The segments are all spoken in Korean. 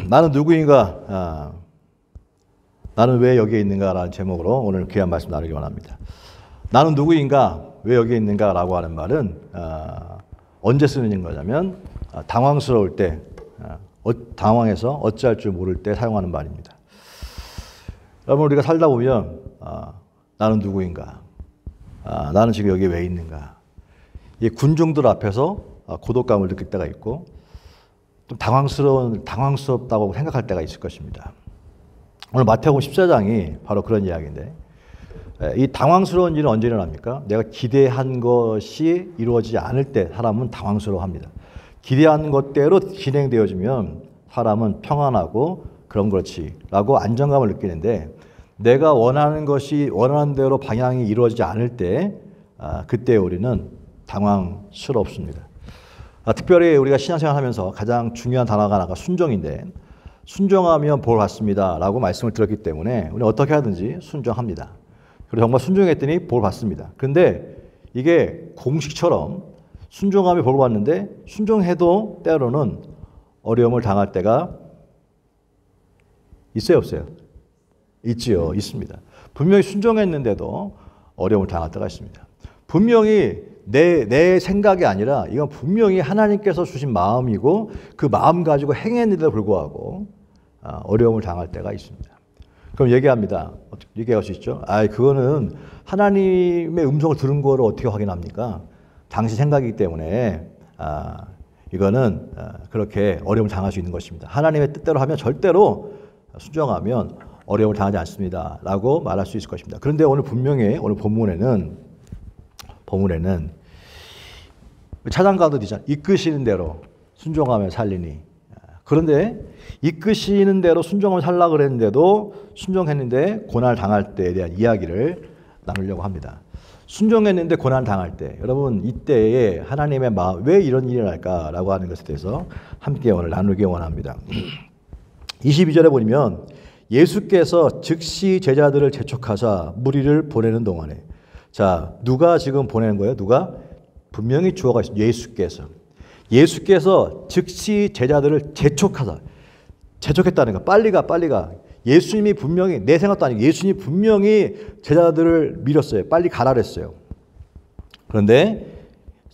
나는 누구인가? 나는 왜 여기에 있는가라는 제목으로 오늘 귀한 말씀 나누기 원합니다. 나는 누구인가? 왜 여기에 있는가? 라고 하는 말은 언제 쓰는 거냐면 당황스러울 때, 당황해서 어찌할 줄 모를 때 사용하는 말입니다. 여러분, 우리가 살다 보면 나는 누구인가? 나는 지금 여기에 왜 있는가? 이 군중들 앞에서 고독감을 느낄 때가 있고 좀 당황스럽다고 생각할 때가 있을 것입니다. 오늘 마태복음 14장이 바로 그런 이야기인데, 이 당황스러운 일은 언제 일어납니까? 내가 기대한 것이 이루어지지 않을 때 사람은 당황스러워합니다. 기대한 것대로 진행되어지면 사람은 평안하고 그런 그렇지 라고 안정감을 느끼는데, 내가 원하는 것이 원하는 대로 방향이 이루어지지 않을 때 그때 우리는 당황스럽습니다. 특별히 우리가 신앙생활 하면서 가장 중요한 단어가 하나가 순종인데, 순종하면 복 받습니다 라고 말씀을 들었기 때문에 우리는 어떻게 하든지 순종합니다. 그리고 정말 순종했더니 복을 받습니다. 그런데 이게 공식처럼 순종하면 복을 받는데, 순종해도 때로는 어려움을 당할 때가 있어요, 없어요? 있지요, 있습니다. 분명히 순종했는데도 어려움을 당할 때가 있습니다. 분명히 내 생각이 아니라 이건 분명히 하나님께서 주신 마음이고 그 마음 가지고 행했는데도 불구하고 어려움을 당할 때가 있습니다. 그럼 얘기합니다. 얘기할 수 있죠? 그거는 하나님의 음성을 들은 거를 어떻게 확인합니까? 당신 생각이기 때문에 이거는 그렇게 어려움을 당할 수 있는 것입니다. 하나님의 뜻대로 하면 절대로 순종하면 어려움을 당하지 않습니다 라고 말할 수 있을 것입니다. 그런데 오늘 분명히 오늘 본문에는 차장 가도 있잖아요. 이끄시는 대로 순종하며 살리니. 그런데 이끄시는 대로 순종하며 살라 그랬는데도 순종했는데 고난을 당할 때에 대한 이야기를 나누려고 합니다. 순종했는데 고난을 당할 때, 여러분 이때에 하나님의 마음, 왜 이런 일이 날까라고 하는 것에 대해서 함께 오늘 나누기 원합니다. 22절에 보면 예수께서 즉시 제자들을 재촉하사 무리를 보내는 동안에, 자, 누가 지금 보내는 거예요? 누가? 분명히 주어가 있습니다. 예수께서 즉시 제자들을 재촉했다는 거. 빨리 가. 예수님이 분명히, 내 생각도 아니고 예수님이 분명히 제자들을 밀었어요. 빨리 가라 그랬어요. 그런데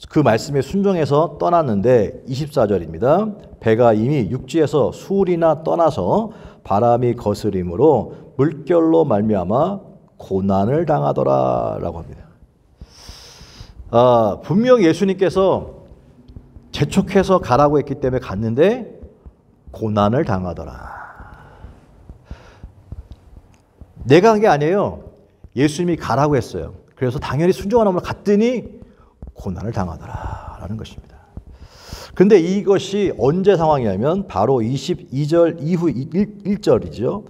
그 말씀에 순종해서 떠났는데 24절입니다. 배가 이미 육지에서 수울이나 떠나서 바람이 거스림으로 물결로 말미암아 고난을 당하더라 라고 합니다. 분명 예수님께서 재촉해서 가라고 했기 때문에 갔는데 고난을 당하더라. 내가 한 게 아니에요. 예수님이 가라고 했어요. 그래서 당연히 순종하는 갔더니 고난을 당하더라 라는 것입니다. 근데 이것이 언제 상황이냐면 바로 22절 이후 1절이죠.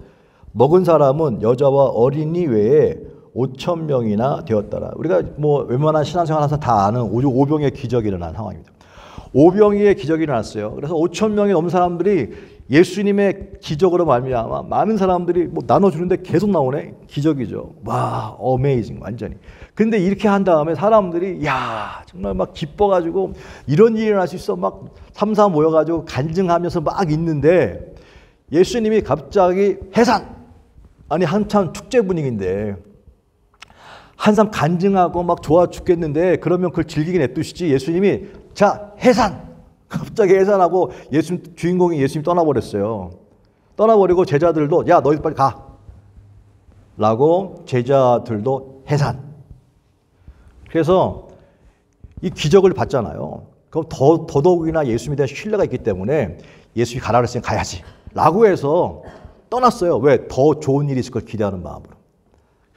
먹은 사람은 여자와 어린이 외에 5,000명이나 되었더라. 우리가 뭐 웬만한 신앙생활 하면서 다 아는 오병의 기적이 일어난 상황입니다. 오병이의 기적이 일어났어요. 그래서 5,000명이 넘는 사람들이 예수님의 기적으로 말미암아 많은 사람들이 뭐 나눠주는데 계속 나오네. 기적이죠. 와, 어메이징 완전히. 근데 이렇게 한 다음에 사람들이 야 정말 막 기뻐가지고 이런 일이 일어날 수 있어 막 삼삼 모여가지고 간증하면서 막 있는데 예수님이 갑자기 해산. 아니 한참 축제 분위기인데 한참 간증하고 막 좋아 죽겠는데 그러면 그걸 즐기게 냅두시지. 예수님이 자 해산. 갑자기 해산하고 주인공이 예수님이 떠나버렸어요. 떠나버리고 제자들도 야 너희들 빨리 가 라고 제자들도 해산. 그래서 이 기적을 봤잖아요. 그럼 더더욱이나 예수님에 대한 신뢰가 있기 때문에 예수님이 가라 그랬으니 가야지 라고 해서 떠났어요. 왜? 더 좋은 일이 있을 걸 기대하는 마음으로.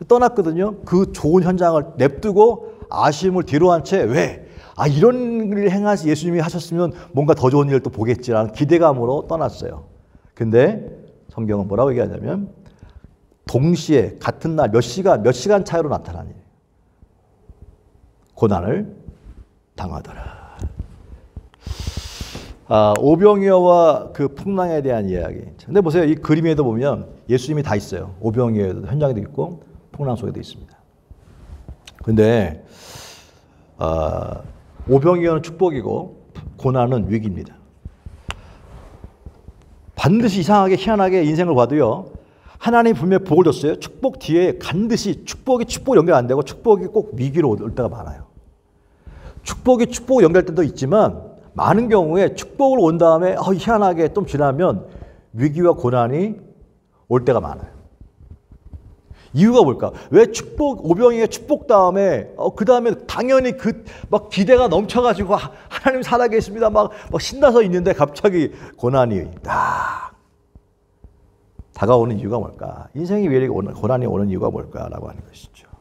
떠났거든요. 그 좋은 현장을 냅두고 아쉬움을 뒤로 한 채 왜? 이런 일을 행하시 예수님이 하셨으면 뭔가 더 좋은 일을 또 보겠지라는 기대감으로 떠났어요. 근데 성경은 뭐라고 얘기하냐면 동시에 같은 날 몇 시간 차이로 나타난 일. 고난을 당하더라. 오병이어와 그 풍랑에 대한 이야기. 근데 보세요. 이 그림에도 보면 예수님이 다 있어요. 오병이어도 현장에도 있고 풍랑 속에도 있습니다. 근데 오병이어는 축복이고 고난은 위기입니다. 반드시 이상하게 희한하게 인생을 봐도요. 하나님이 분명히 복을 줬어요. 축복 뒤에 반드시 축복 연결 안 되고 축복이 꼭 위기로 올 때가 많아요. 축복 연결될 때도 있지만 많은 경우에 축복을 온 다음에 희한하게 좀 지나면 위기와 고난이 올 때가 많아요. 이유가 뭘까? 왜 오병이의 축복 다음에 그 다음에 당연히 막 기대가 넘쳐가지고 하나님 살아계십니다 막 신나서 있는데 갑자기 고난이 다가오는 이유가 뭘까? 인생이 왜 이렇게 고난이 오는 이유가 뭘까라고 하는 것이죠.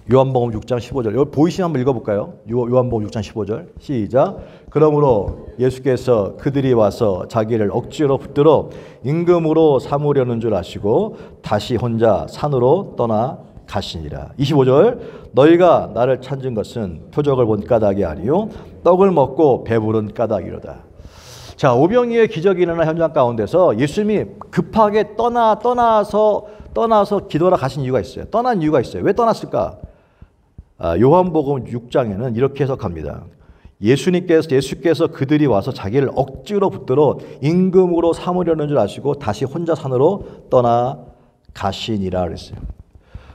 요한복음 6장 15절. 여기 보이시면 한번 읽어볼까요? 요한복음 6장 15절. 시작. 그러므로 예수께서 그들이 와서 자기를 억지로 붙들어 임금으로 삼으려는 줄 아시고 다시 혼자 산으로 떠나 가시니라. 25절. 너희가 나를 찾은 것은 표적을 본 까닭이 아니요 떡을 먹고 배부른 까닭이로다. 자, 오병이의 기적이 일어난 현장 가운데서 예수님이 급하게 떠나서 기도하러 가신 이유가 있어요. 떠난 이유가 있어요. 왜 떠났을까? 요한복음 6장에는 이렇게 해석합니다. 예수께서 그들이 와서 자기를 억지로 붙들어 임금으로 삼으려는 줄 아시고 다시 혼자 산으로 떠나 가시니라 그랬어요.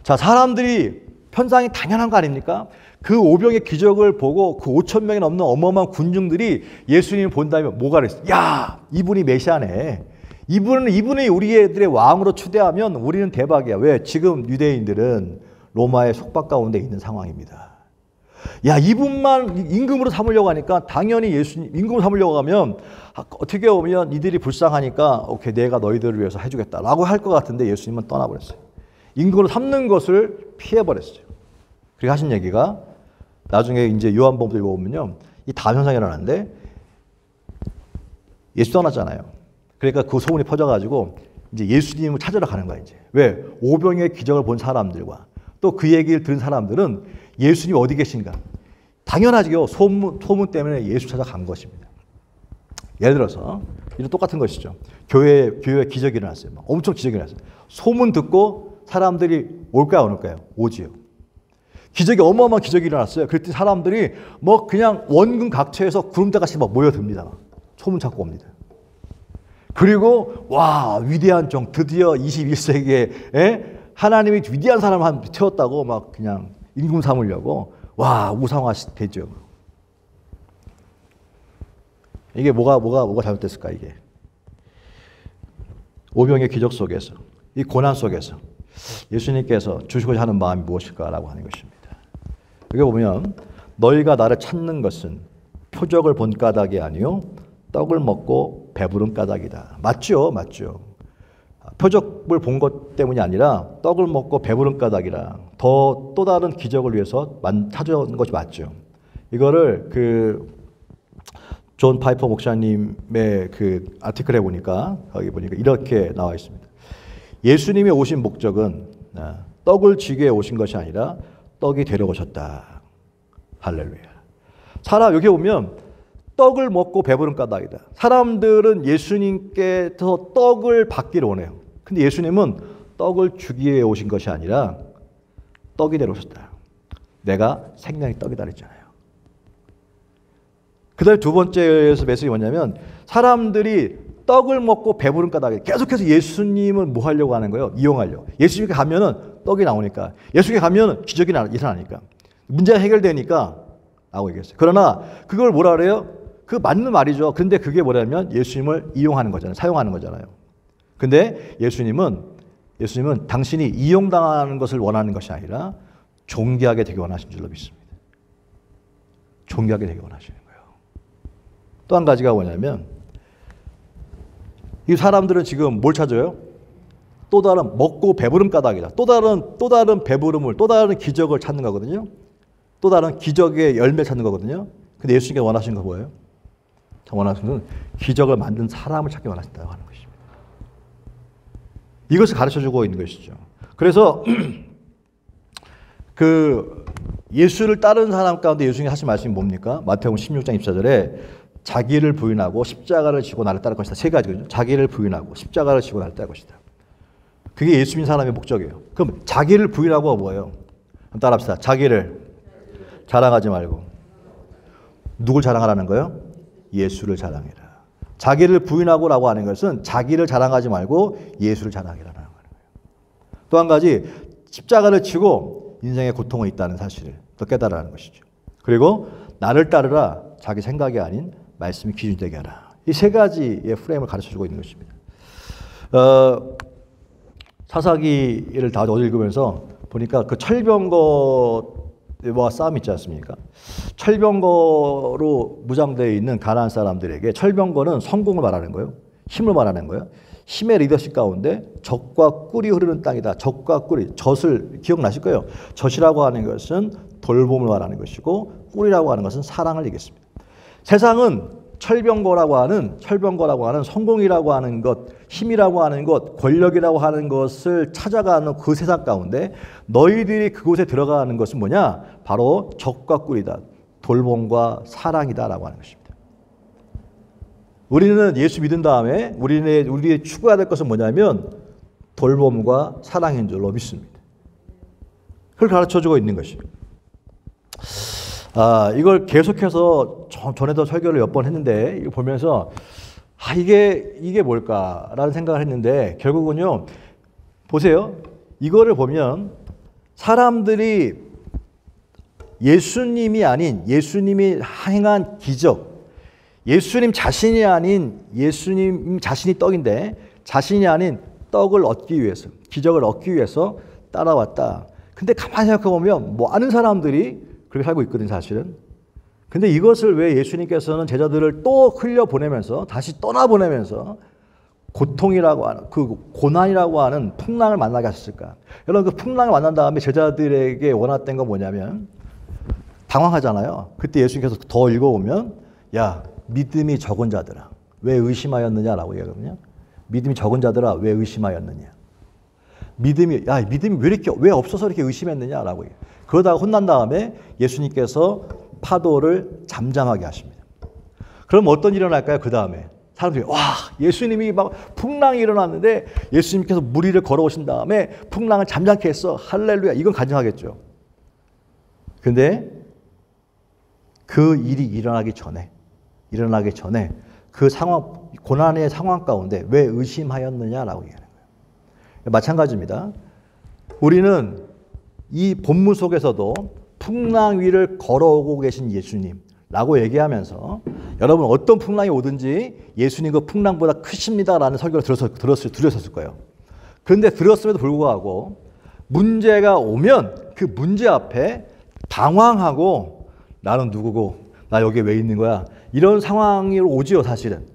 자, 사람들이 편상이 당연한 거 아닙니까? 그 오병의 기적을 보고 그 5천 명이 넘는 어마어마한 군중들이 예수님을 본 다음에 뭐가 그랬어요? 야, 이분이 메시아네. 이분이 우리 애들의 왕으로 추대하면 우리는 대박이야. 왜? 지금 유대인들은 로마의 속박 가운데 있는 상황입니다. 야, 이분만 임금으로 삼으려고 하니까 당연히 예수님 임금으로 삼으려고 하면 어떻게 보면 이들이 불쌍하니까 오케이, 내가 너희들을 위해서 해주겠다라고 할 것 같은데 예수님은 떠나버렸어요. 임금으로 삼는 것을 피해버렸어요. 그리고 하신 얘기가 나중에 이제 요한복음 읽어보면요, 이 다음 현상이 일어나는데 예수 떠났잖아요. 그러니까 그 소문이 퍼져가지고 이제 예수님을 찾으러 가는 거야 이제. 왜? 오병이의 기적을 본 사람들과 또 그 얘기를 들은 사람들은 예수님이 어디 계신가? 당연하죠. 소문 때문에 예수 찾아간 것입니다. 예를 들어서 이런 똑같은 것이죠. 교회에 기적이 일어났어요. 엄청 기적이 일어났어요. 소문 듣고 사람들이 올까요, 안 올까요? 오지요. 기적이 어마어마한 기적이 일어났어요. 그랬더니 사람들이 뭐 그냥 원근 각처에서 구름대같이 막 모여듭니다. 소문 찾고 옵니다. 그리고 와, 위대한 종, 드디어 21세기에 하나님이 위대한 사람을 한 태웠다고 막 그냥 임금 삼으려고 와, 우상화되죠. 이게 뭐가 잘못됐을까 이게? 오병의 기적 속에서, 이 고난 속에서 예수님께서 주시고자 하는 마음이 무엇일까라고 하는 것입니다. 여기 보면 너희가 나를 찾는 것은 표적을 본 까닭이 아니요 떡을 먹고 배부른 까닭이다. 맞죠? 표적을 본 것 때문이 아니라 떡을 먹고 배부른 까닭이라 또 다른 기적을 위해서 찾아온 것이 맞죠. 이거를 존 파이퍼 목사님의 그 아티클에 보니까 거기 보니까 이렇게 나와 있습니다. 예수님이 오신 목적은 떡을 쥐게 오신 것이 아니라 떡이 되려 오셨다. 할렐루야. 여기 보면 떡을 먹고 배부른 까닭이다. 사람들은 예수님께서 떡을 받기를 원해요. 근데 예수님은 떡을 주기 위해 오신 것이 아니라 떡이 되려 오셨다. 내가 생명의 떡이다 그랬잖아요. 그 다음에 두 번째에서 메시지 뭐냐면 사람들이 떡을 먹고 배부른 까닭에 계속해서 예수님을 뭐 하려고 하는 거예요? 이용하려고. 예수님께 가면은 떡이 나오니까, 예수님께 가면은 기적이 일어나니까, 문제가 해결되니까 라고 얘기했어요. 그러나 그걸 뭐라 그래요? 그 맞는 말이죠. 근데 그게 뭐냐면 예수님을 이용하는 거잖아요. 사용하는 거잖아요. 근데 예수님은 당신이 이용당하는 것을 원하는 것이 아니라 존귀하게 되기 원하신 줄로 믿습니다. 존귀하게 되기 원하시는 거예요. 또 한 가지가 뭐냐면 이 사람들은 지금 뭘 찾아요? 또 다른 먹고 배부름 까닭이다. 또 다른 배부름을, 또 다른 기적을 찾는 거거든요. 또 다른 기적의 열매 찾는 거거든요. 근데 예수님께서 원하시는 건 뭐예요? 원하시는 건 기적을 만든 사람을 찾기 원하신다고 하는 것입니다. 이것을 가르쳐주고 있는 것이죠. 그래서 예수를 따르는 사람 가운데 예수님이 하신 말씀이 뭡니까? 마태복음 16장 24절에 자기를 부인하고 십자가를 지고 나를 따를 것이다. 세 가지거든요. 자기를 부인하고 십자가를 지고 나를 따를 것이다. 그게 예수 믿는 사람의 목적이에요. 그럼 자기를 부인하고 뭐예요? 따라합시다. 자기를 자랑하지 말고 누굴 자랑하라는 거예요? 예수를 자랑해라. 자기를 부인하고라고 하는 것은 자기를 자랑하지 말고 예수를 자랑하라는 거예요. 또 한 가지 십자가를 치고 인생의 고통이 있다는 사실을 또 깨달으라는 것이죠. 그리고 나를 따르라 자기 생각이 아닌 말씀이 기준이 되게 하라. 이 세 가지의 프레임을 가르쳐주고 있는 것입니다. 사사기를 다 읽으면서 보니까 그 철병거와 싸움이 있지 않습니까? 철병거로 무장되어 있는 가나안 사람들에게 철병거는 성공을 말하는 거예요. 힘을 말하는 거예요. 힘의 리더십 가운데 젖과 꿀이 흐르는 땅이다. 젖과 꿀이, 젖을 기억나실 거예요. 젖이라고 하는 것은 돌봄을 말하는 것이고 꿀이라고 하는 것은 사랑을 얘기했습니다. 세상은 철병거라고 하는 성공이라고 하는 것, 힘이라고 하는 것, 권력이라고 하는 것을 찾아가는 그 세상 가운데 너희들이 그곳에 들어가는 것은 뭐냐? 바로 젖과 꿀이다. 돌봄과 사랑이다라고 하는 것입니다. 우리는 예수 믿은 다음에 우리의 추구해야 될 것은 뭐냐면 돌봄과 사랑인 줄로 믿습니다. 그걸 가르쳐주고 있는 것이에요. 이걸 계속해서 전에도 설교를 몇 번 했는데 이거 보면서 이게 뭘까라는 생각을 했는데 결국은요. 보세요. 이거를 보면 사람들이 예수님이 아닌 예수님이 행한 기적, 예수님 자신이 아닌 예수님 자신이 떡인데 자신이 아닌 떡을 얻기 위해서, 기적을 얻기 위해서 따라왔다. 근데 가만히 생각해보면 많은 사람들이 그렇게 살고 있거든요, 사실은. 근데 이것을 왜 예수님께서는 제자들을 또 흘려보내면서 다시 떠나보내면서 고통이라고 하는 그 고난이라고 하는 풍랑을 만나게 하셨을까? 여러분 그 풍랑을 만난 다음에 제자들에게 원했던 건 뭐냐면 당황하잖아요. 그때 예수님께서 더 읽어보면 야 믿음이 적은 자들아 왜 의심하였느냐라고 얘기하거든요. 믿음이 적은 자들아 왜 의심하였느냐. 믿음이 왜 없어서 이렇게 의심했느냐라고 얘기해요. 그러다가 혼난 다음에 예수님께서 파도를 잠잠하게 하십니다. 그럼 어떤 일이 일어날까요? 그 다음에 사람들이 예수님이 막 풍랑이 일어났는데 예수님께서 물 위를 걸어오신 다음에 풍랑을 잠잠케 했어. 할렐루야. 이건 간증하겠죠. 근데 그 일이 일어나기 전에 그 상황, 고난의 상황 가운데 왜 의심하였느냐라고 얘기하는 거예요. 마찬가지입니다. 우리는 이 본문 속에서도 풍랑 위를 걸어오고 계신 예수님라고 얘기하면서 여러분 어떤 풍랑이 오든지 예수님 그 풍랑보다 크십니다라는 설교를 들으셨을 거예요. 그런데 들었음에도 불구하고 문제가 오면 그 문제 앞에 당황하고 나는 누구고 나 여기 왜 있는 거야 이런 상황이 오지요 사실은.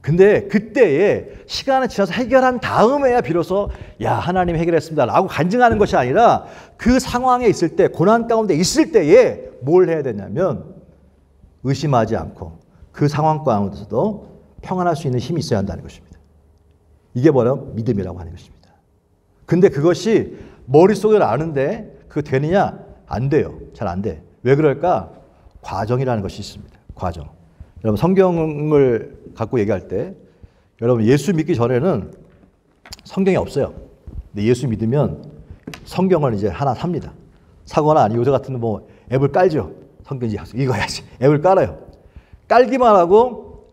근데 그때에 시간이 지나서 해결한 다음에야 비로소 야 하나님 해결했습니다 라고 간증하는 것이 아니라 그 상황에 있을 때 고난 가운데 있을 때에 뭘 해야 되냐면 의심하지 않고 그 상황 가운데서도 평안할 수 있는 힘이 있어야 한다는 것입니다. 이게 바로 믿음이라고 하는 것입니다. 근데 그것이 머릿속에 아는데 그거 되느냐? 안 돼요. 잘 안 돼. 왜 그럴까? 과정이라는 것이 있습니다. 과정. 여러분 성경을 갖고 얘기할 때 여러분 예수 믿기 전에는 성경이 없어요. 근데 예수 믿으면 성경을 이제 하나 삽니다. 사거나 아니 요새 같은 뭐 앱을 깔죠. 성경 이거 해야지. 앱을 깔아요. 깔기만 하고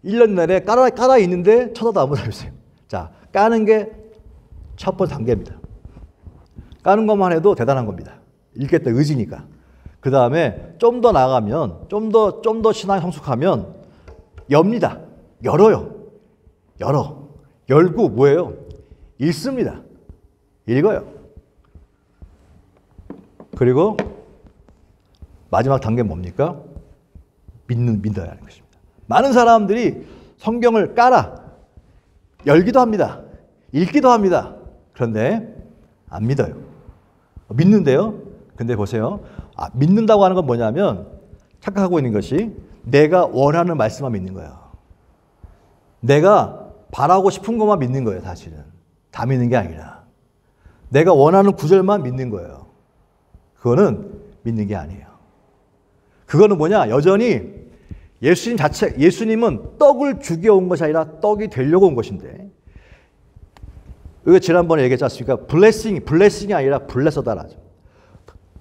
1년 내내 깔아 있는데 쳐다도 안 보고 있어요. 자, 까는 게 첫 번째 단계입니다. 까는 것만 해도 대단한 겁니다. 읽겠다 의지니까. 그 다음에 좀 더 나가면 좀 더 신앙이 성숙하면 엽니다. 열어요. 열고 뭐예요? 읽습니다. 읽어요. 그리고 마지막 단계는 뭡니까? 믿어야 하는 것입니다. 많은 사람들이 성경을 깔아 열기도 합니다. 읽기도 합니다. 그런데 안 믿어요. 믿는데요. 근데 보세요. 믿는다고 하는 건 뭐냐면 착각하고 있는 것이 내가 원하는 말씀만 믿는 거예요. 내가 바라고 싶은 것만 믿는 거예요. 사실은. 다 믿는 게 아니라. 내가 원하는 구절만 믿는 거예요. 그거는 믿는 게 아니에요. 그거는 뭐냐? 여전히 예수님은 떡을 주게 온 것이 아니라 떡이 되려고 온 것인데 이거 지난번에 얘기했지 않습니까? 블레싱이 아니라 블레서다라죠.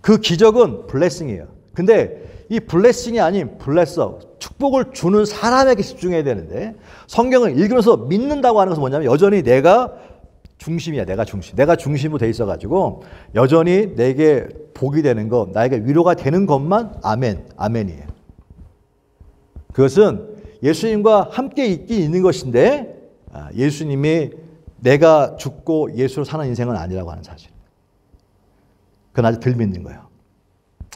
그 기적은 블레싱이에요. 근데 이 블레싱이 아닌 블레서, 축복을 주는 사람에게 집중해야 되는데 성경을 읽으면서 믿는다고 하는 것은 뭐냐면 여전히 내가 중심이야. 내가 중심으로 돼 있어가지고 여전히 내게 복이 되는 것, 나에게 위로가 되는 것만 아멘이에요. 그것은 예수님과 함께 있긴 있는 것인데 예수님이 내가 죽고 예수로 사는 인생은 아니라고 하는 사실. 그건 아주 덜 믿는 거예요.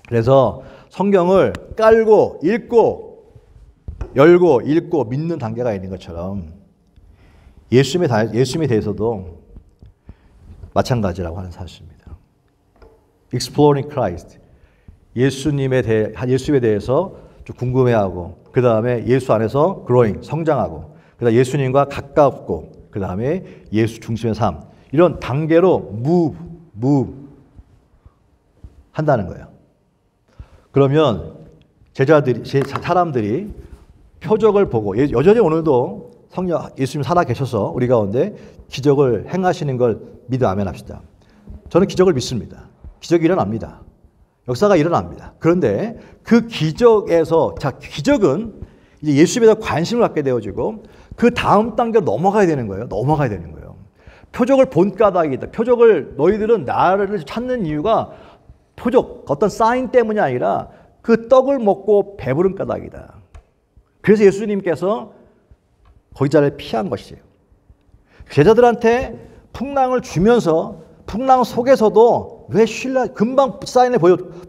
그래서 성경을 깔고 읽고 열고 읽고 믿는 단계가 있는 것처럼 예수님에 대해서도 마찬가지라고 하는 사실입니다. Exploring Christ. 예수님에 대해서 좀 궁금해하고 그 다음에 예수 안에서 growing, 성장하고 그 다음에 예수님과 가깝고 그 다음에 예수 중심의 삶. 이런 단계로 move 한다는 거예요. 그러면 사람들이 표적을 보고 여전히 오늘도 성령 예수님 살아 계셔서 우리 가운데 기적을 행하시는 걸 믿어 아멘 합시다. 저는 기적을 믿습니다. 기적이 일어납니다. 역사가 일어납니다. 그런데 그 기적에서 기적은 이제 예수님에 대한 관심을 갖게 되어지고 그 다음 단계로 넘어가야 되는 거예요. 표적을 본 까닭이다. 너희들은 나를 찾는 이유가 표적, 어떤 사인 때문이 아니라 그 떡을 먹고 배부른 까닭이다. 그래서 예수님께서 거기 자리를 피한 것이에요. 제자들한테 풍랑을 주면서 풍랑 속에서도 왜 금방 사인을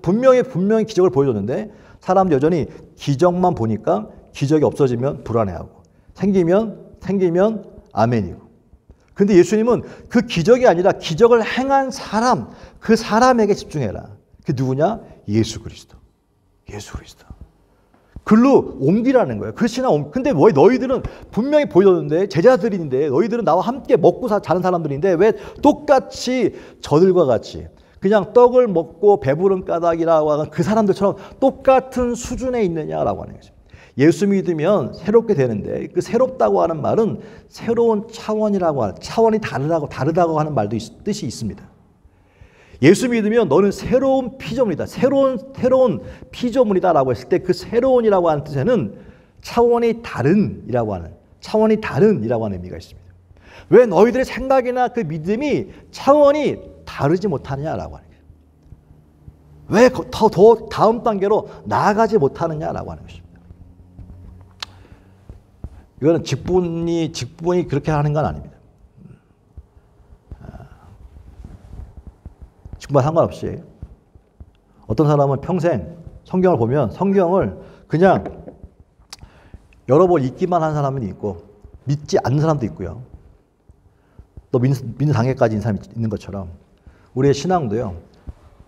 분명히 기적을 보여줬는데 사람들이 여전히 기적만 보니까 기적이 없어지면 불안해하고 생기면 아멘이고. 근데 예수님은 그 기적이 아니라 기적을 행한 사람, 그 사람에게 집중해라. 그 누구냐? 예수 그리스도. 글로 옮기라는 거예요. 근데 왜 너희들은 분명히 보여줬는데 제자들인데 너희들은 나와 함께 먹고 자는 사람들인데 왜 똑같이 저들과 같이 그냥 떡을 먹고 배부른 까닭이라고 하는 그 사람들처럼 똑같은 수준에 있느냐라고 하는 거죠. 예수 믿으면 새롭게 되는데 그 새롭다고 하는 말은 새로운 차원이라고 하는 차원이 다르다고 하는 말도 뜻이 있습니다. 예수 믿으면 너는 새로운 피조물이다. 새로운 피조물이다라고 했을 때 그 새로운이라고 하는 뜻에는 차원이 다른이라고 하는 의미가 있습니다. 왜 너희들의 생각이나 그 믿음이 차원이 다르지 못하느냐라고 하는 거예요. 왜 더 다음 단계로 나아가지 못하느냐라고 하는 것입니다. 이거는 직분이 그렇게 하는 건 아닙니다. 직분과 상관없이 어떤 사람은 평생 성경을 보면 성경을 그냥 여러 번 읽기만 한 사람이 있고 믿지 않는 사람도 있고요. 또 믿는 단계까지 있는 사람이 있는 것처럼 우리의 신앙도요.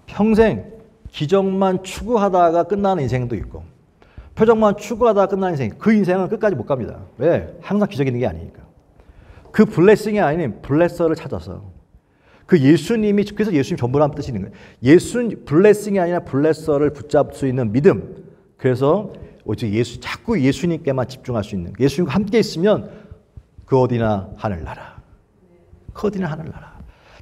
평생 기적만 추구하다가 끝나는 인생도 있고 표적만 추구하다가 끝나는 인생, 그 인생은 끝까지 못 갑니다. 왜? 항상 기적이 있는 게 아니니까. 그 블레싱이 아닌 블레서를 찾아서 그 예수님이, 그래서 예수님 전부라는 뜻이 있는 거예요. 블레싱이 아니라 블레서를 붙잡을 수 있는 믿음. 그래서 오직 자꾸 예수님께만 집중할 수 있는, 예수님과 함께 있으면 그 어디나 하늘나라.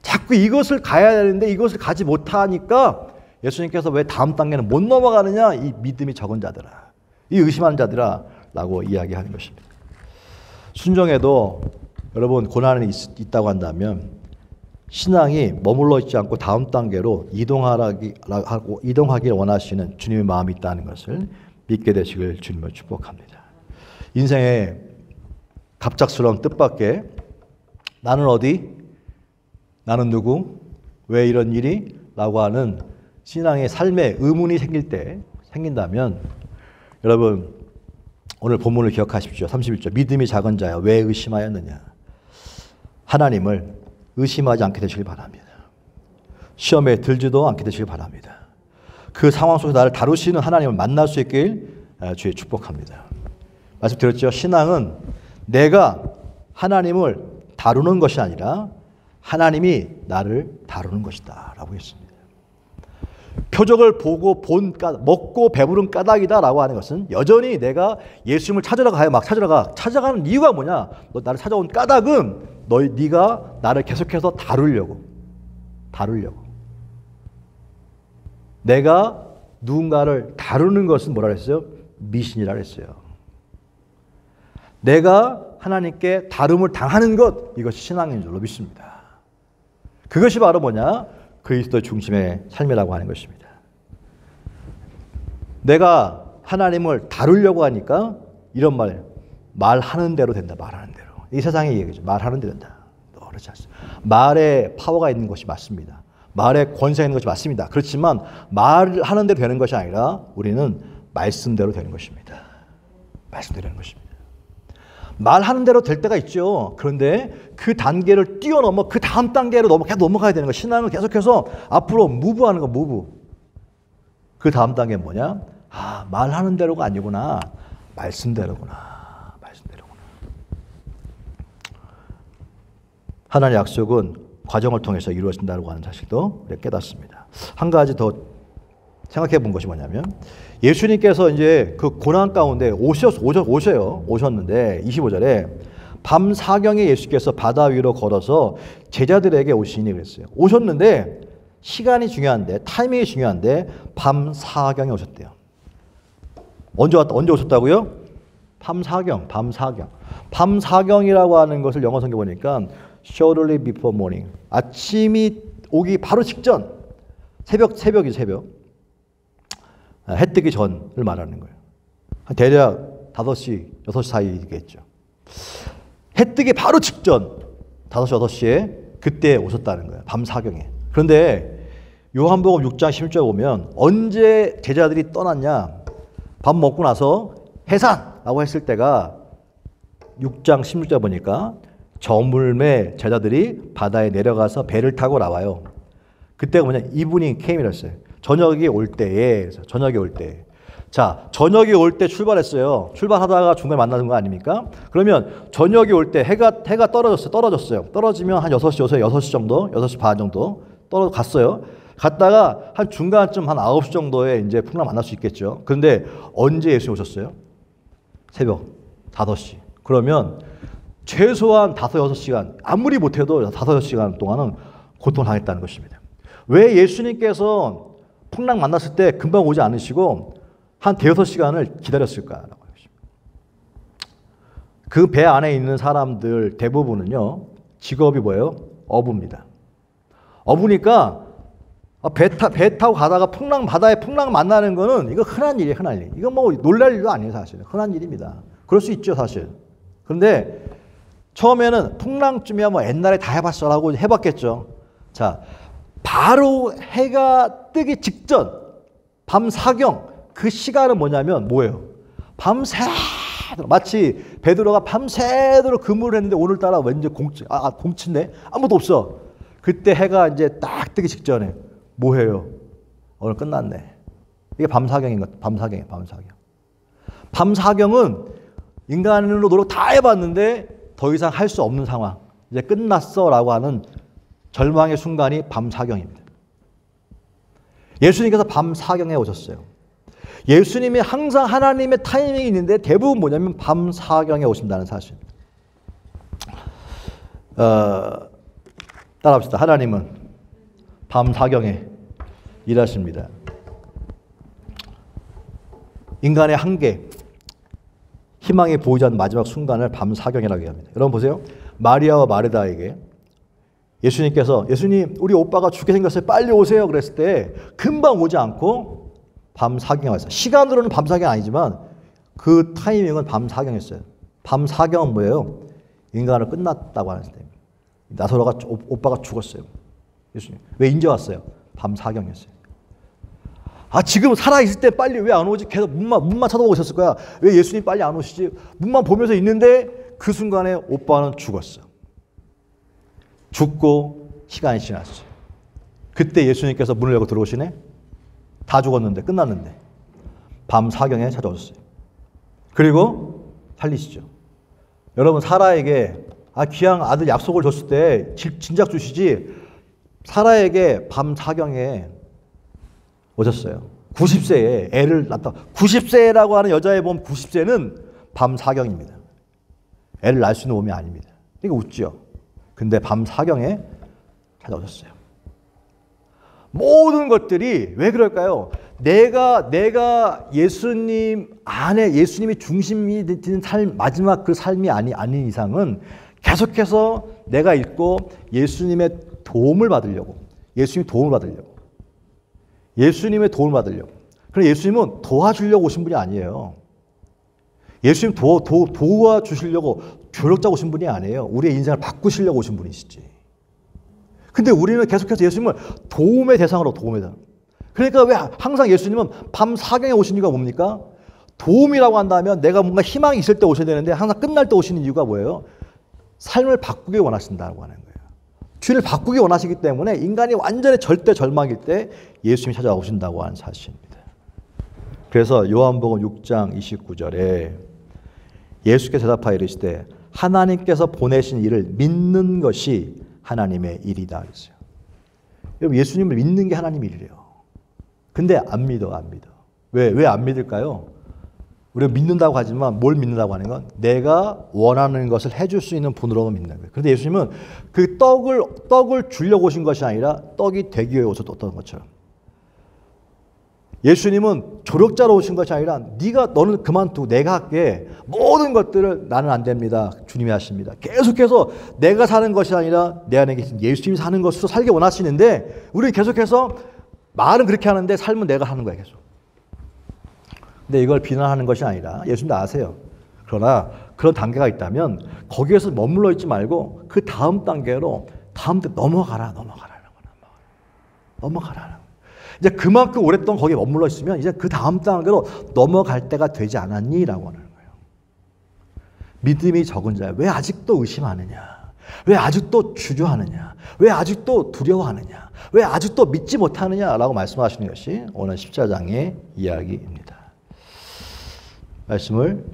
자꾸 이것을 가야 되는데 이것을 가지 못하니까 예수님께서 왜 다음 단계는 못 넘어가느냐? 이 믿음이 적은 자들아, 이 의심하는 자들아 라고 이야기하는 것입니다. 순종에도 여러분 고난이 있다고 한다면 신앙이 머물러 있지 않고 다음 단계로 이동하기를 원하시는 주님의 마음이 있다는 것을 믿게 되시길 주님을 축복합니다. 인생의 갑작스러운 뜻밖의 나는 어디? 나는 누구? 왜 이런 일이? 라고 하는 신앙의 삶에 의문이 생긴다면 여러분 오늘 본문을 기억하십시오. 31절 믿음이 작은 자여 왜 의심하였느냐. 하나님을 의심하지 않게 되시길 바랍니다. 시험에 들지도 않게 되시길 바랍니다. 그 상황 속에서 나를 다루시는 하나님을 만날 수 있길 주의 축복합니다. 말씀드렸죠. 신앙은 내가 하나님을 다루는 것이 아니라 하나님이 나를 다루는 것이다 라고 했습니다. 표적을 보고 먹고 배부른 까닭이다라고 하는 것은 여전히 내가 예수님을 찾아가는 이유가 뭐냐? 너 나를 찾아온 까닭은 네가 나를 계속해서 다루려고. 내가 누군가를 다루는 것은 뭐라 그랬어요? 미신이라고 했어요. 내가 하나님께 다름을 당하는 것, 이것이 신앙인 줄로 믿습니다. 그것이 바로 뭐냐? 그리스도 중심의 삶이라고 하는 것입니다. 내가 하나님을 다루려고 하니까 이런 말하는 대로 된다. 말하는 대로. 이 세상의 얘기죠. 말하는 대로 된다. 그렇지 않습니다. 말에 파워가 있는 것이 맞습니다. 말에 권세가 있는 것이 맞습니다. 그렇지만 말하는 대로 되는 것이 아니라 우리는 말씀대로 되는 것입니다. 말씀대로 되는 것입니다. 말하는 대로 될 때가 있죠. 그런데 그 단계를 뛰어넘어 그 다음 단계로 계속 넘어가야 되는 거. 신앙을 계속해서 앞으로 무브하는 거, 무브. 그 다음 단계는 뭐냐? 아, 말하는 대로가 아니구나. 말씀대로구나. 말씀대로구나. 하나님의 약속은 과정을 통해서 이루어진다고 하는 사실도 우리가 깨닫습니다. 한 가지 더 생각해 본 것이 뭐냐면, 예수님께서 이제 그 고난 가운데 오셨는데 25절에 밤 사경에 예수께서 바다 위로 걸어서 제자들에게 오시니 그랬어요. 오셨는데 시간이 중요한데, 타이밍이 중요한데 밤 사경에 오셨대요. 언제 오셨다고요? 밤 사경. 밤 사경이라고 하는 것을 영어 성경 보니까 shortly before morning. 아침이 오기 바로 직전. 새벽이죠, 새벽. 해 뜨기 전을 말하는 거예요. 대략 5시, 6시 사이겠죠. 해 뜨기 바로 직전 5시, 6시에 그때 오셨다는 거예요. 밤 사경에. 그런데 요한복음 6장 16절 보면 언제 제자들이 떠났냐? 밥 먹고 나서 해산라고 했을 때가 6장 16절 보니까 저물매 제자들이 바다에 내려가서 배를 타고 나와요. 그때가 뭐냐? 이브닝 캠이라 했어요. 저녁이 올 때에. 저녁이 올 때. 자, 저녁이 올 때 출발했어요. 출발하다가 중간에 만나는 거 아닙니까? 그러면 저녁이 올 때 해가 떨어졌어요. 떨어지면 한 6시 정도, 6시 반 정도 갔어요. 갔다가 한 중간쯤 한 9시 정도에 이제 풍랑 만날 수 있겠죠. 그런데 언제 예수님 오셨어요? 새벽 5시. 그러면 최소한 5, 6시간, 아무리 못해도 5, 6시간 동안은 고통을 당했다는 것입니다. 왜 예수님께서 풍랑 만났을 때 금방 오지 않으시고 한 대여섯 시간을 기다렸을까라고 하는 것입니다. 그 배 안에 있는 사람들 대부분은요, 직업이 뭐예요? 어부입니다. 어부니까 배 타고 가다가 바다에 풍랑 만나는 거는 이거 흔한 일이에요, 흔한 일. 이거 뭐 놀랄 일도 아니에요, 사실. 흔한 일입니다. 그럴 수 있죠, 사실. 그런데 처음에는 풍랑쯤이야 뭐 옛날에 다 해봤어라고 해봤겠죠. 자, 바로 해가 뜨기 직전, 밤 사경, 그 시간은 뭐냐면 뭐예요? 밤새도록, 마치 베드로가 밤새도록 근무를 했는데 오늘따라 왠지 공치네? 아무도 없어. 그때 해가 이제 딱 뜨기 직전에 뭐 해요? 오늘 끝났네. 이게 밤 사경인 것, 밤 사경. 밤 사경은 인간으로 노력 다 해봤는데 더 이상 할 수 없는 상황. 이제 끝났어라고 하는 절망의 순간이 밤 사경입니다. 예수님께서 밤 사경에 오셨어요. 예수님이 항상 하나님의 타이밍이 있는데 대부분 뭐냐면 밤 사경에 오신다는 사실. 따라합시다. 하나님은 밤 사경에 일하십니다. 인간의 한계, 희망이 보이지 않는 마지막 순간을 밤 사경이라고 합니다. 여러분 보세요. 마리아와 마르다에게 예수님께서, 예수님 우리 오빠가 죽게 생겼어요. 빨리 오세요. 그랬을 때 금방 오지 않고 밤 사경에 왔어요. 시간으로는 밤 사경 아니지만 그 타이밍은 밤 사경이었어요. 밤 사경은 뭐예요? 인간은 끝났다고 하는 때입니다. 나사로가 오빠가 죽었어요. 예수님 왜 인제 왔어요? 밤 사경이었어요. 아, 지금 살아있을 때 빨리 왜 안 오지? 계속 문만 쳐다보고 있었을 거야. 왜 예수님 빨리 안 오시지? 문만 보면서 있는데 그 순간에 오빠는 죽었어. 죽고 시간이 지났어요. 그때 예수님께서 문을 열고 들어오시네? 다 죽었는데, 끝났는데. 밤 사경에 찾아오셨어요. 그리고 살리시죠. 여러분, 사라에게 귀한 아들 약속을 줬을 때 진작 주시지, 사라에게 밤 사경에 오셨어요. 90세에 애를 낳다. 90세라고 하는 여자의 몸 90세는 밤 사경입니다. 애를 낳을 수 있는 몸이 아닙니다. 이거 웃죠. 근데 밤 사경에 찾아오셨어요. 모든 것들이 왜 그럴까요? 내가 예수님 안에 예수님이 중심이 되는 삶, 마지막 그 삶이 아닌 이상은 계속해서 내가 있고 예수님의 도움을 받으려고, 예수님의 도움을 받으려고. 그럼 예수님은 도와주려고 오신 분이 아니에요. 예수님 도와주시려고 조력자 오신 분이 아니에요. 우리의 인생을 바꾸시려고 오신 분이시지. 근데 우리는 계속해서 예수님을 도움의 대상으로. 그러니까 왜 항상 예수님은 밤 사경에 오신 이유가 뭡니까? 도움이라고 한다면 내가 뭔가 희망이 있을 때 오셔야 되는데 항상 끝날 때 오시는 이유가 뭐예요? 삶을 바꾸기 원하신다고 하는 거예요. 주인을 바꾸기 원하시기 때문에 인간이 완전히 절대 절망일 때 예수님이 찾아오신다고 하는 사실입니다. 그래서 요한복음 6장 29절에 예수께서 대답하여 이르시되 하나님께서 보내신 일을 믿는 것이 하나님의 일이다 그랬어요. 여러분 예수님을 믿는 게 하나님의 일이래요. 근데 안 믿어. 왜 안 믿을까요? 우리가 믿는다고 하지만 뭘 믿는다고 하는 건 내가 원하는 것을 해줄 수 있는 분으로만 믿는 거예요. 그런데 예수님은 그 떡을 주려고 오신 것이 아니라 떡이 되기 위해 오셨던 것처럼 예수님은 조력자로 오신 것이 아니라 너는 그만두고 내가 할게. 모든 것들을 나는 안 됩니다. 주님이 하십니다. 계속해서 내가 사는 것이 아니라 내 안에 계신 예수님이 사는 것으로 살기 원하시는데 우리는 계속해서 말은 그렇게 하는데 삶은 내가 하는 거야 계속. 근데 이걸 비난하는 것이 아니라 예수님도 아세요. 그러나 그런 단계가 있다면 거기에서 머물러 있지 말고 그 다음 단계로 넘어가라. 이제 그만큼 오랫동안 거기에 머물러 있으면 이제 그 다음 단계로 넘어갈 때가 되지 않았니? 라고 하는 거예요. 믿음이 적은 자야. 왜 아직도 의심하느냐? 왜 아직도 주저하느냐? 왜 아직도 두려워하느냐? 왜 아직도 믿지 못하느냐? 라고 말씀하시는 것이 오늘 14장의 이야기입니다. 말씀을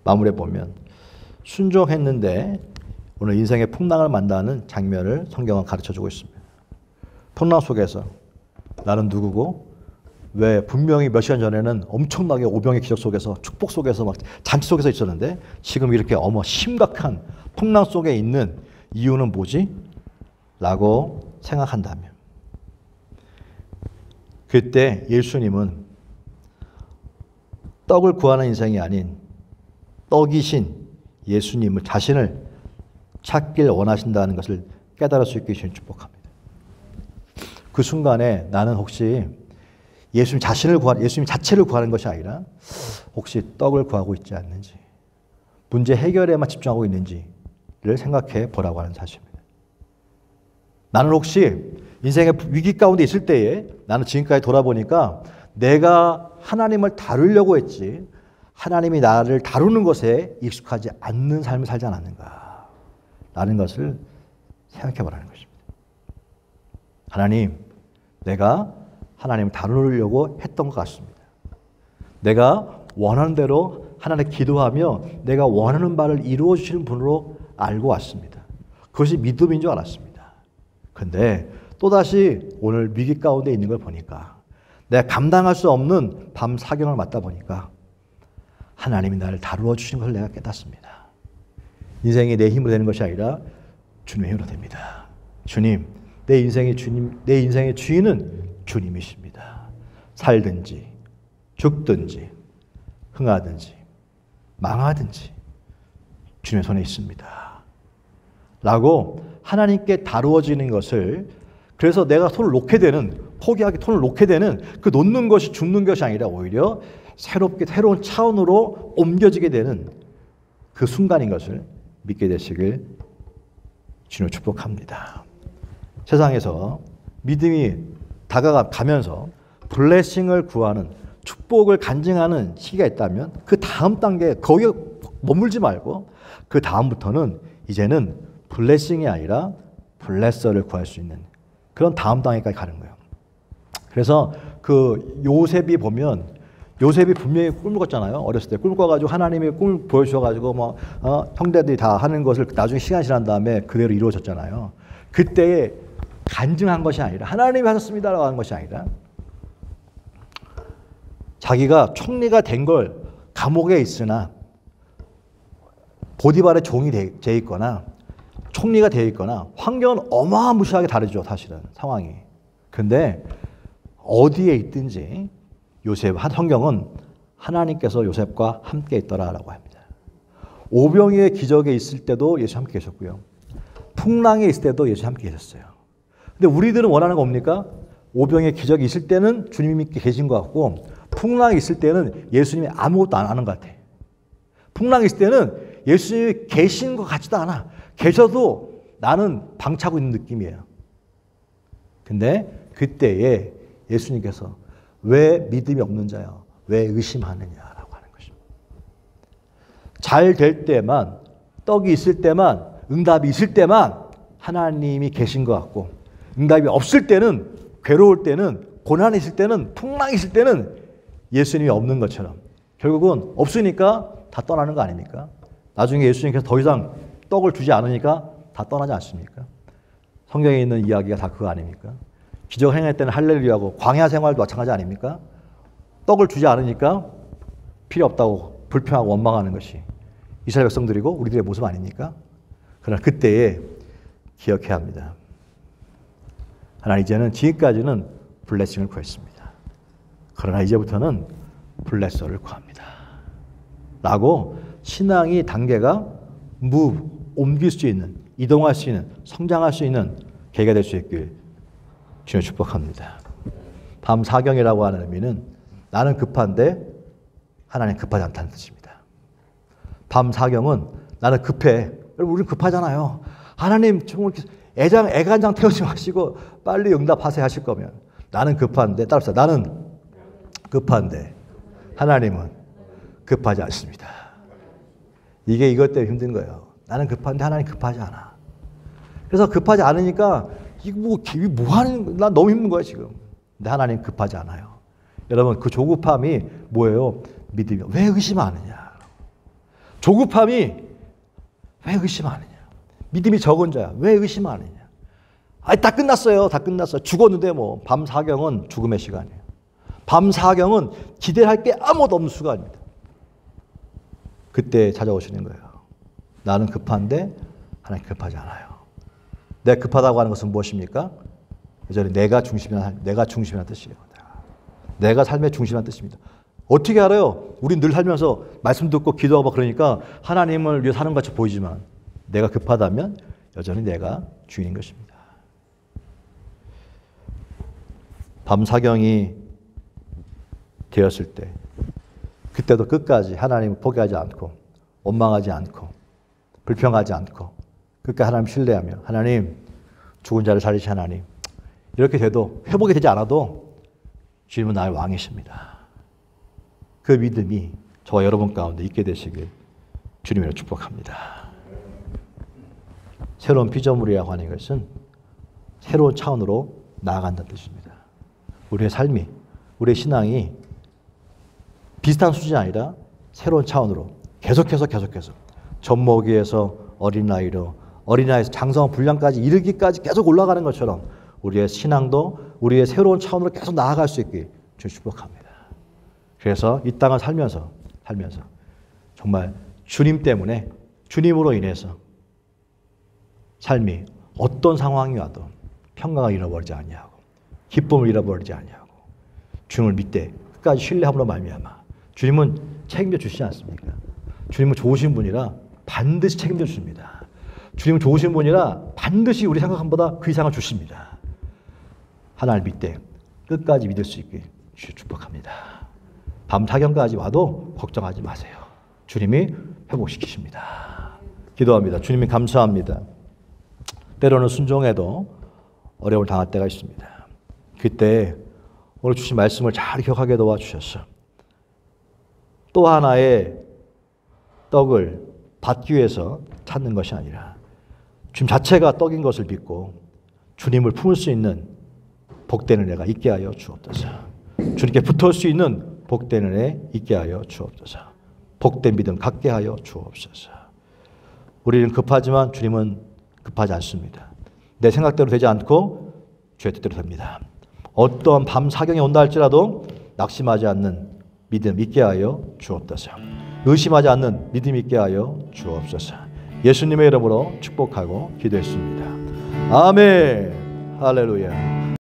마무리해 보면 순종했는데 오늘 인생의 풍랑을 만나는 장면을 성경은 가르쳐주고 있습니다. 풍랑 속에서 나는 누구고 왜 분명히 몇 시간 전에는 엄청나게 오병의 기적 속에서 축복 속에서 막 잔치 속에서 있었는데 지금 이렇게 심각한 풍랑 속에 있는 이유는 뭐지? 라고 생각한다면 그때 예수님은 떡을 구하는 인생이 아닌 떡이신 예수님을 자신을 찾길 원하신다는 것을 깨달을 수 있게 주신 축복합니다. 그 순간에 나는 혹시 예수님 자체를 구하는 것이 아니라 혹시 떡을 구하고 있지 않는지 문제 해결에만 집중하고 있는지를 생각해 보라고 하는 사실입니다. 나는 혹시 인생의 위기 가운데 있을 때에 나는 지금까지 돌아보니까 내가 하나님을 다루려고 했지 하나님이 나를 다루는 것에 익숙하지 않는 삶을 살지 않았는가 라는 것을 생각해 보라는 것입니다. 하나님, 내가 하나님을 다루려고 했던 것 같습니다. 내가 원하는 대로 하나님께 기도하며 내가 원하는 바를 이루어 주시는 분으로 알고 왔습니다. 그것이 믿음인 줄 알았습니다. 그런데 또다시 오늘 위기 가운데 있는 걸 보니까 내가 감당할 수 없는 밤 사경을 맞다 보니까 하나님이 나를 다루어 주신 것을 내가 깨닫습니다. 인생이 내 힘으로 되는 것이 아니라 주님의 힘으로 됩니다. 주님, 내 인생의 주인은 주님이십니다. 살든지 죽든지 흥하든지 망하든지 주님의 손에 있습니다. 라고 하나님께 다루어지는 것을 그래서 내가 손을 놓게 되는 포기하게 손을 놓게 되는 그 놓는 것이 죽는 것이 아니라 오히려 새로운 차원으로 옮겨지게 되는 그 순간인 것을 믿게 되시길 주님을 축복합니다. 세상에서 믿음이 다가가면서 블레싱을 구하는 축복을 간증하는 시기가 있다면 그 다음 단계 거기에 머물지 말고 그 다음부터는 이제는 블레싱이 아니라 블레서를 구할 수 있는 그런 다음 단계까지 가는 거예요. 그래서 그 요셉이 보면 요셉이 분명히 꿈을 꿨잖아요. 어렸을 때 꿈을 꿔가지고 하나님이 꿈을 보여주셔가지고 형제들이 다 하는 것을 나중에 시간이 지난 다음에 그대로 이루어졌잖아요. 그때에 간증한 것이 아니라 하나님이 하셨습니다라고 하는 것이 아니라 자기가 총리가 된 걸 감옥에 있으나 보디발의 종이 돼 있거나 총리가 되어 있거나 환경은 어마무시하게 다르죠. 사실은 상황이. 근데 어디에 있든지 요셉 성경은 하나님께서 요셉과 함께 있더라라고 합니다. 오병이의 기적에 있을 때도 예수 함께 계셨고요. 풍랑에 있을 때도 예수 함께 계셨어요. 근데 우리들은 원하는 거 뭡니까? 오병이의 기적이 있을 때는 주님이 계신 것 같고 풍랑이 있을 때는 예수님이 아무것도 안 하는 것 같아. 풍랑이 있을 때는 예수님이 계신 것 같지도 않아. 계셔도 나는 방치하고 있는 느낌이에요. 근데 그때에 예수님께서 왜 믿음이 없는 자야? 왜 의심하느냐라고 하는 것입니다. 잘 될 때만, 떡이 있을 때만, 응답이 있을 때만 하나님이 계신 것 같고 응답이 없을 때는, 괴로울 때는, 고난이 있을 때는, 풍랑이 있을 때는 예수님이 없는 것처럼 결국은 없으니까 다 떠나는 거 아닙니까? 나중에 예수님께서 더 이상 떡을 주지 않으니까 다 떠나지 않습니까? 성경에 있는 이야기가 다 그거 아닙니까? 기적 행할 때는 할렐루야고 광야 생활도 마찬가지 아닙니까? 떡을 주지 않으니까 필요 없다고 불평하고 원망하는 것이 이스라엘 백성들이고 우리들의 모습 아닙니까? 그러나 그때에 기억해야 합니다. 하나님 이제는 지금까지는 블레싱을 구했습니다. 그러나 이제부터는 블레서를 구합니다. 라고 신앙이 단계가 옮길 수 있는, 이동할 수 있는, 성장할 수 있는 계기가 될 수 있길 주님 축복합니다. 밤 사경이라고 하는 의미는 나는 급한데 하나님 급하지 않다는 뜻입니다. 밤 사경은 나는 급해. 여러분 우리는 급하잖아요. 하나님 정말 애간장 태우지 마시고 빨리 응답하세요 하실 거면 나는 급한데 따라서 나는 급한데 하나님은 급하지 않습니다. 이게 이것 때문에 힘든 거예요. 나는 급한데 하나님 급하지 않아. 그래서 급하지 않으니까 이거 뭐 하는, 난 너무 힘든 거야 지금. 근데 하나님 급하지 않아요. 여러분 그 조급함이 뭐예요? 믿음이요. 왜 의심하느냐? 조급함이 왜 의심하느냐? 믿음이 적은 자야. 왜 의심하느냐? 아니 다 끝났어요. 다 끝났어요. 죽었는데 뭐 밤 사경은 죽음의 시간이에요. 밤 사경은 기대할 게 아무것도 없는 순간입니다. 그때 찾아오시는 거예요. 나는 급한데 하나님 급하지 않아요. 내가 급하다고 하는 것은 무엇입니까? 여전히 내가 중심이라는 뜻이에요. 내가 삶의 중심이라는 뜻입니다. 어떻게 알아요? 우린 늘 살면서 말씀 듣고 기도하고 그러니까 하나님을 위해 사는 것 같이 보이지만 내가 급하다면 여전히 내가 주인인 것입니다. 밤 사경이 되었을 때 그때도 끝까지 하나님을 포기하지 않고 원망하지 않고 불평하지 않고 끝까지 하나님 신뢰하며 하나님 죽은 자를 살리신 하나님 이렇게 돼도 회복이 되지 않아도 주님은 나의 왕이십니다. 그 믿음이 저와 여러분 가운데 있게 되시길 주님으로 축복합니다. 새로운 피조물이라고 하는 것은 새로운 차원으로 나아간다는 뜻입니다. 우리의 삶이, 우리의 신앙이 비슷한 수준이 아니라 새로운 차원으로 계속해서 젖먹이에서 어린아이에서 장성 분량까지 이르기까지 계속 올라가는 것처럼 우리의 신앙도 우리의 새로운 차원으로 계속 나아갈 수 있게 주님 축복합니다. 그래서 이 땅을 살면서 정말 주님 때문에 주님으로 인해서 삶이 어떤 상황이 와도 평강을 잃어버리지 아니하고 기쁨을 잃어버리지 아니하고 주님을 믿되 끝까지 신뢰함으로 말미암아 주님은 책임져 주시지 않습니까? 주님은 좋으신 분이라 반드시 책임져 주십니다. 주님은 좋으신 분이라 반드시 우리 생각한 보다 그 이상을 주십니다. 하나님을 믿되 끝까지 믿을 수 있게 축복합니다. 밤 사경까지 와도 걱정하지 마세요. 주님이 회복시키십니다. 기도합니다. 주님이 감사합니다. 때로는 순종해도 어려움을 당할 때가 있습니다. 그때 오늘 주신 말씀을 잘 기억하게 도와주셔서 또 하나의 떡을 받기 위해서 찾는 것이 아니라 주님 자체가 떡인 것을 믿고 주님을 품을 수 있는 복된 은혜가 있게 하여 주옵소서. 주님께 붙을 수 있는 복된 은혜 있게 하여 주옵소서. 복된 믿음 갖게 하여 주옵소서. 우리는 급하지만 주님은 급하지 않습니다. 내 생각대로 되지 않고 주의 뜻대로 됩니다. 어떤 밤 사경이 온다 할지라도 낙심하지 않는 믿음 있게 하여 주옵소서. 의심하지 않는 믿음 있게 하여 주옵소서. 예수님의 이름으로 축복하고 기도했습니다. 아멘. 할렐루야.